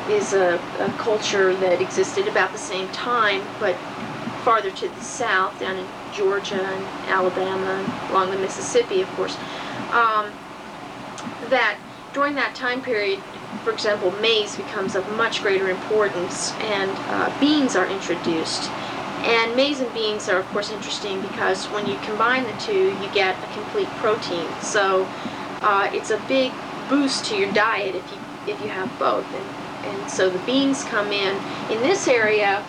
is a culture that existed about the same time, but farther to the south, down in Georgia and Alabama, and along the Mississippi, of course. That during that time period, for example, maize becomes of much greater importance, and beans are introduced. And maize and beans are, of course, interesting because when you combine the two, you get a complete protein. So it's a big boost to your diet if you have both. And so the beans come in this area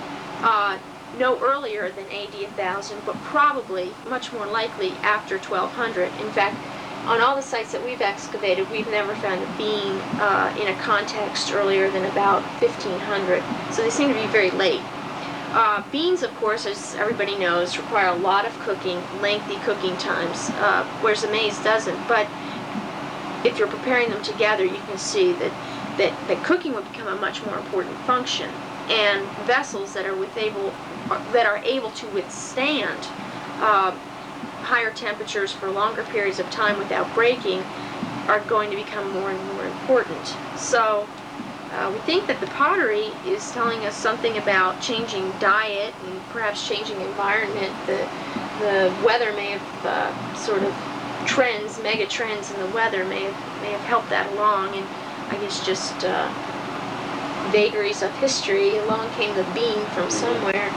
no earlier than AD 1000, but probably much more likely after 1200. In fact, on all the sites that we've excavated, we've never found a bean in a context earlier than about 1500. So they seem to be very late. Beans, of course, as everybody knows, require a lot of cooking, lengthy cooking times, whereas the maize doesn't. But if you're preparing them together, you can see that cooking would become a much more important function. And vessels that are able to withstand higher temperatures for longer periods of time without breaking are going to become more and more important. So we think that the pottery is telling us something about changing diet and perhaps changing environment. The weather may have sort of mega trends in the weather may have helped that along, and I guess just vagaries of history, along came the bean from somewhere.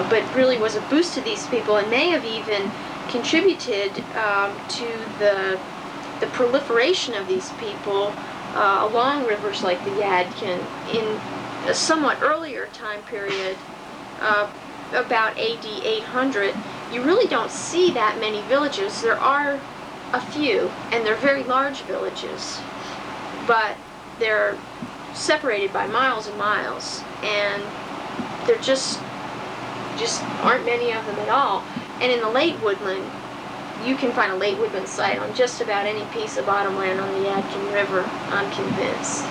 But really was a boost to these people, and may have even contributed to the proliferation of these people along rivers like the Yadkin in a somewhat earlier time period, about AD 800. You really don't see that many villages. There are a few, and they're very large villages, but they're separated by miles and miles, and there just aren't many of them at all. And in the late woodland, you can find a late woodland site on just about any piece of bottomland on the Yadkin River, I'm convinced.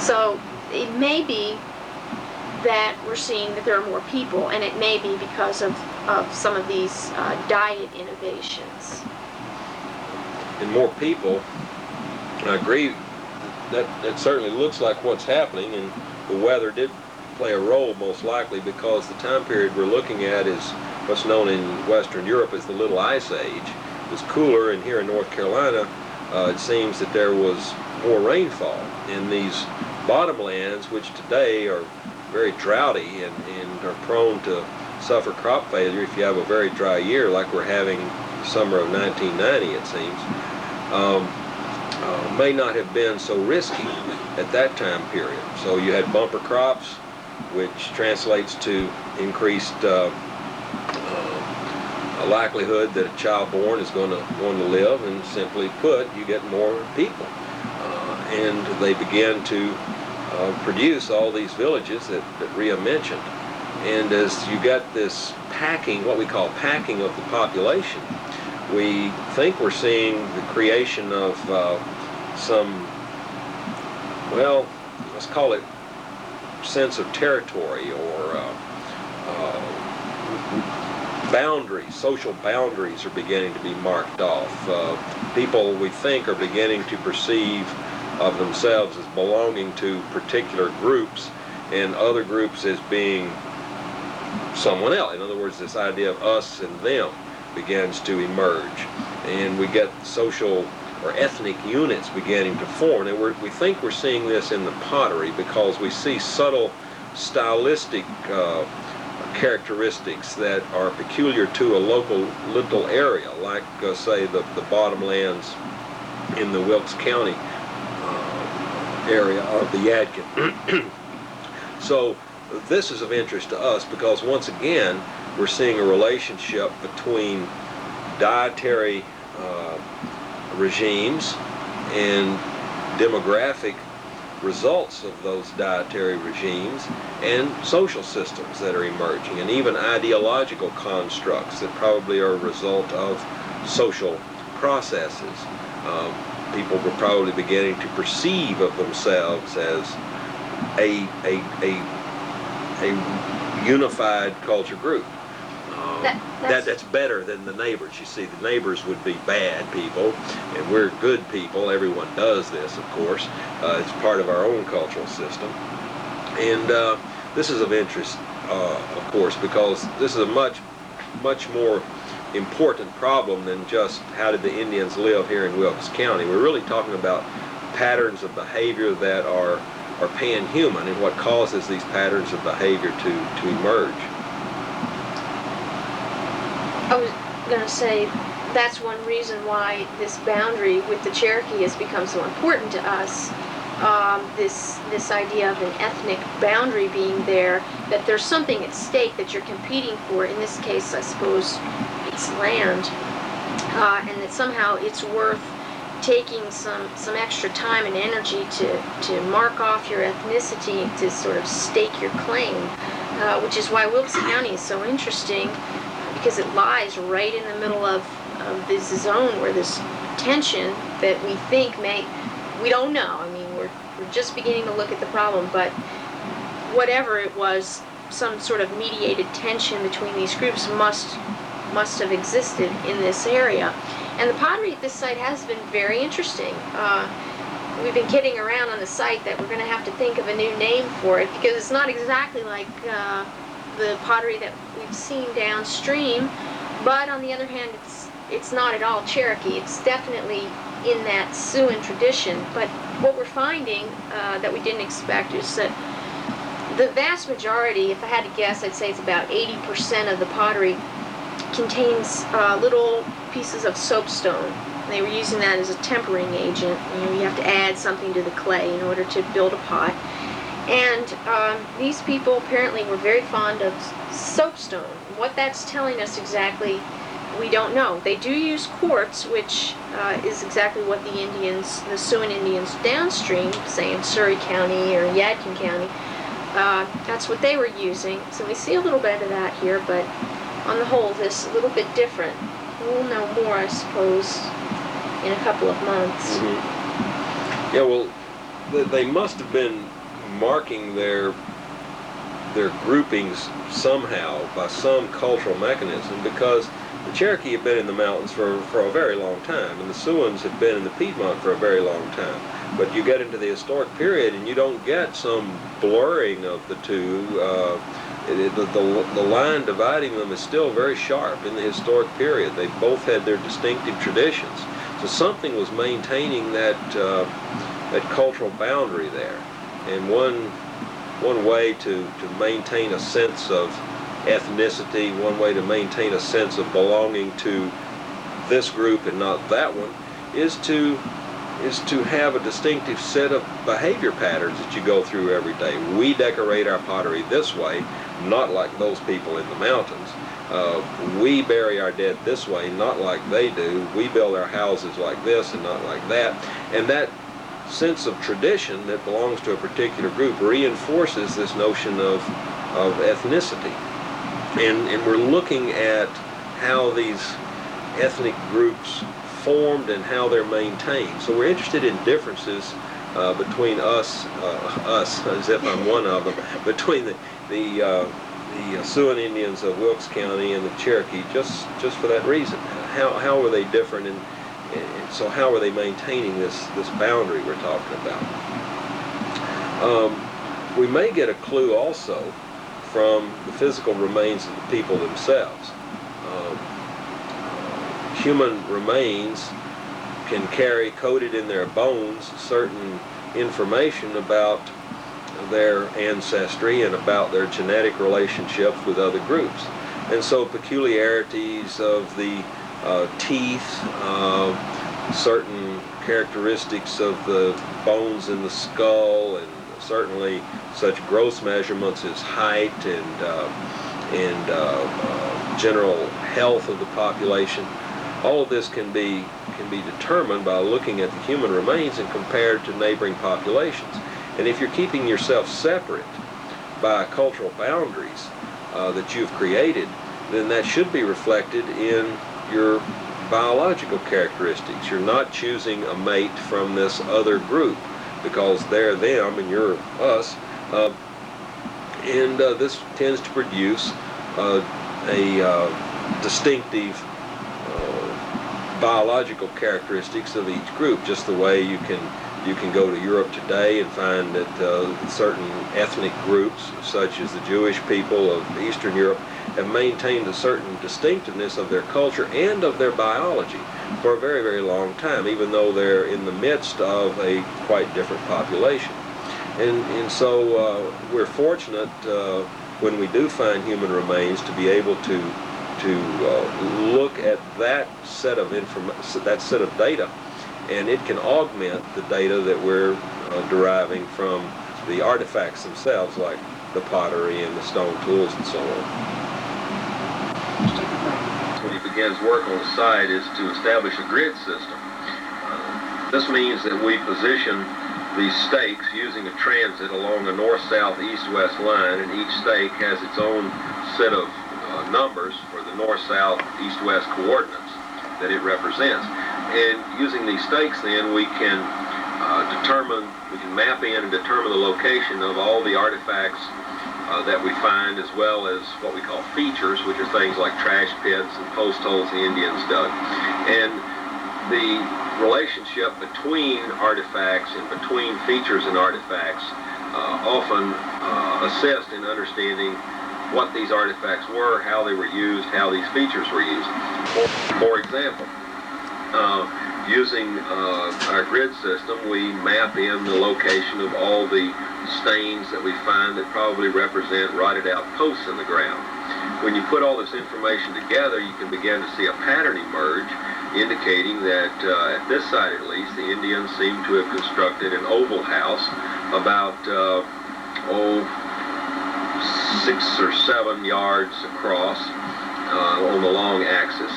So it may be that we're seeing that there are more people, and it may be because of some of these diet innovations. And more people, I agree, that certainly looks like what's happening, and the weather did play a role most likely, because the time period we're looking at is what's known in Western Europe as the Little Ice Age. It was cooler, and here in North Carolina it seems that there was more rainfall in these bottomlands, which today are very droughty and are prone to suffer crop failure if you have a very dry year like we're having the summer of 1990, it seems. May not have been so risky at that time period. So you had bumper crops, which translates to increased likelihood that a child born is going to live, and simply put, you get more people. And they began to produce all these villages that Rhea mentioned. And as you got this packing, what we call packing of the population, we think we're seeing the creation of some, well, let's call it sense of territory, or boundaries. Social boundaries are beginning to be marked off. People, we think, are beginning to perceive of themselves as belonging to particular groups, and other groups as being someone else. In other words, this idea of us and them begins to emerge, and we get social or ethnic units beginning to form. And we think we're seeing this in the pottery, because we see subtle stylistic characteristics that are peculiar to a local little area, like say the bottomlands in the Wilkes County area of the Yadkin. So this is of interest to us, because once again we're seeing a relationship between dietary regimes and demographic results of those dietary regimes, and social systems that are emerging, and even ideological constructs that probably are a result of social processes. People were probably beginning to perceive of themselves as a unified culture group. that's better than the neighbors. You see, the neighbors would be bad people, and we're good people. Everyone does this, of course. It's part of our own cultural system. And this is of interest, of course, because this is a much more important problem than just how did the Indians live here in Wilkes County. We're really talking about patterns of behavior that are pan-human, and what causes these patterns of behavior to emerge. I was going to say that's one reason why this boundary with the Cherokee has become so important to us. This idea of an ethnic boundary being there, that there's something at stake that you're competing for. In this case, I suppose it's land, and that somehow it's worth taking some extra time and energy to mark off your ethnicity, to sort of stake your claim, which is why Wilkes County is so interesting, because it lies right in the middle of this zone where this tension that we think we don't know. I mean, we're just beginning to look at the problem, but whatever it was, some sort of mediated tension between these groups must have existed in this area. And the pottery at this site has been very interesting. We've been kidding around on the site that we're going to have to think of a new name for it, because it's not exactly like the pottery that we've seen downstream, but on the other hand, it's not at all Cherokee. It's definitely in that Siouan tradition. But what we're finding that we didn't expect is that the vast majority, if I had to guess, I'd say it's about 80% of the pottery contains little pieces of soapstone. They were using that as a tempering agent. You have to add something to the clay in order to build a pot. And these people apparently were very fond of soapstone. What that's telling us exactly, we don't know. They do use quartz, which is exactly what the Siouan Indians downstream, say in Surrey County or Yadkin County, that's what they were using. So we see a little bit of that here, but on the whole, this is a little bit different. We'll know more, I suppose, in a couple of months. Mm-hmm. Yeah, well, they must have been marking their groupings somehow by some cultural mechanism, because the Cherokee had been in the mountains for a very long time, and the Siouans had been in the Piedmont for a very long time. But you get into the historic period and you don't get some blurring of the two. The line dividing them is still very sharp in the historic period. They both had their distinctive traditions. So something was maintaining that cultural boundary there. And one way to maintain a sense of ethnicity, one way to maintain a sense of belonging to this group and not that one, is to have a distinctive set of behavior patterns that you go through every day. We decorate our pottery this way, not like those people in the mountains. We bury our dead this way, not like they do. We build our houses like this and not like that. And that sense of tradition that belongs to a particular group reinforces this notion of ethnicity. And we're looking at how these ethnic groups formed and how they're maintained. So we're interested in differences between us, as if I'm one of them, between the Siouan Indians of Wilkes County and the Cherokee, just for that reason. How are they different, and so how are they maintaining this boundary we're talking about? We may get a clue also from the physical remains of the people themselves. Human remains can carry coded in their bones certain information about their ancestry and about their genetic relationships with other groups. And so peculiarities of the teeth, certain characteristics of the bones in the skull, and certainly such gross measurements as height and general health of the population. All of this can be determined by looking at the human remains and compared to neighboring populations. And if you're keeping yourself separate by cultural boundaries that you've created, then that should be reflected in your biological characteristics. You're not choosing a mate from this other group because they're them and you're us. And this tends to produce a distinctive biological characteristics of each group, just the way you can go to Europe today and find that certain ethnic groups, such as the Jewish people of Eastern Europe, have maintained a certain distinctiveness of their culture and of their biology for a very, very long time, even though they're in the midst of a quite different population. And so we're fortunate when we do find human remains to be able to look at that set of data, and it can augment the data that we're deriving from the artifacts themselves, like the pottery and the stone tools and so on. When he begins work on the site is to establish a grid system. This means that we position these stakes using a transit along a north-south, east-west line, and each stake has its own set of numbers for the north-south, east-west coordinates that it represents. And using these stakes, then, we can map in and determine the location of all the artifacts that we find, as well as what we call features, which are things like trash pits and post holes the Indians dug. And the relationship between artifacts and between features and artifacts often assist in understanding what these artifacts were, how they were used, how these features were used. For example, using our grid system, we map in the location of all the stains that we find that probably represent rotted out posts in the ground. When you put all this information together, you can begin to see a pattern emerge, indicating that at this site at least, the Indians seem to have constructed an oval house about 6 or 7 yards across on the long axis.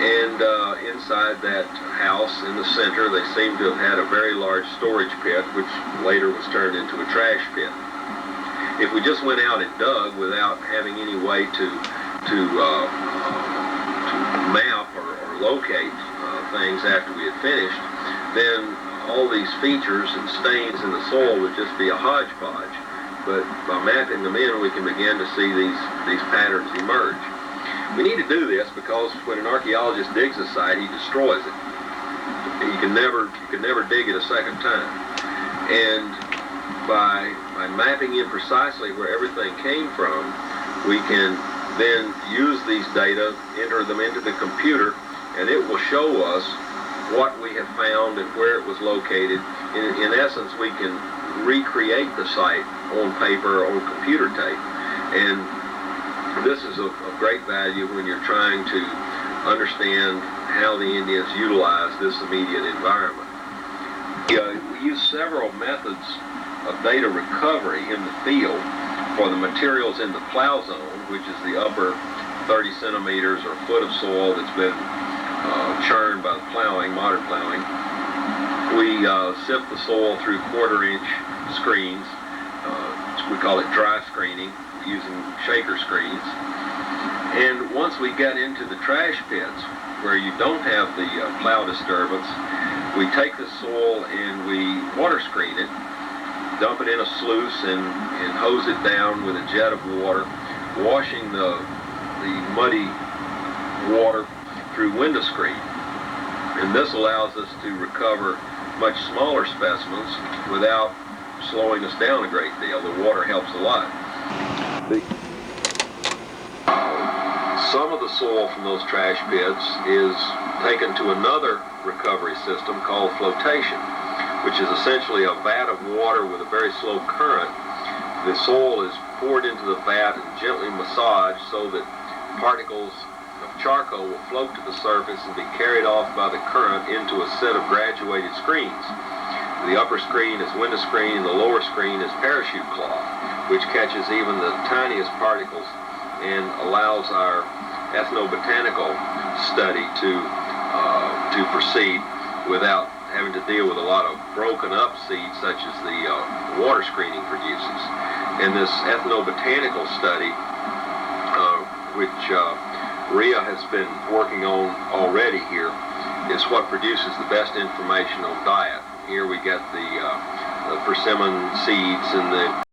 And inside that house in the center, they seem to have had a very large storage pit, which later was turned into a trash pit. If we just went out and dug without having any way to map or locate things after we had finished, then all these features and stains in the soil would just be a hodgepodge. But by mapping them in, we can begin to see these patterns emerge. We need to do this because when an archaeologist digs a site, he destroys it. You can never dig it a second time. And by mapping in precisely where everything came from, we can then use these data, enter them into the computer, and it will show us what we have found and where it was located. In essence, we can recreate the site on paper or on computer tape. And this is of great value when you're trying to understand how the Indians utilized this immediate environment. We use several methods of data recovery in the field for the materials in the plow zone, which is the upper 30 centimeters or foot of soil that's been churned by the plowing, modern plowing. We sift the soil through quarter-inch screens. We call it dry screening, using shaker screens. And once we get into the trash pits, where you don't have the plow disturbance, we take the soil and we water screen it, dump it in a sluice and hose it down with a jet of water, washing the muddy water through window screen. And this allows us to recover much smaller specimens without slowing us down a great deal. The water helps a lot. Some of the soil from those trash pits is taken to another recovery system called flotation, which is essentially a vat of water with a very slow current. The soil is poured into the vat and gently massaged so that particles of charcoal will float to the surface and be carried off by the current into a set of graduated screens. The upper screen is window screen and the lower screen is parachute cloth, which catches even the tiniest particles and allows our ethnobotanical study to proceed without having to deal with a lot of broken up seeds such as the water screening produces. And this ethnobotanical study, which Rhea has been working on already here, is what produces the best information on diet. Here we get the persimmon seeds and the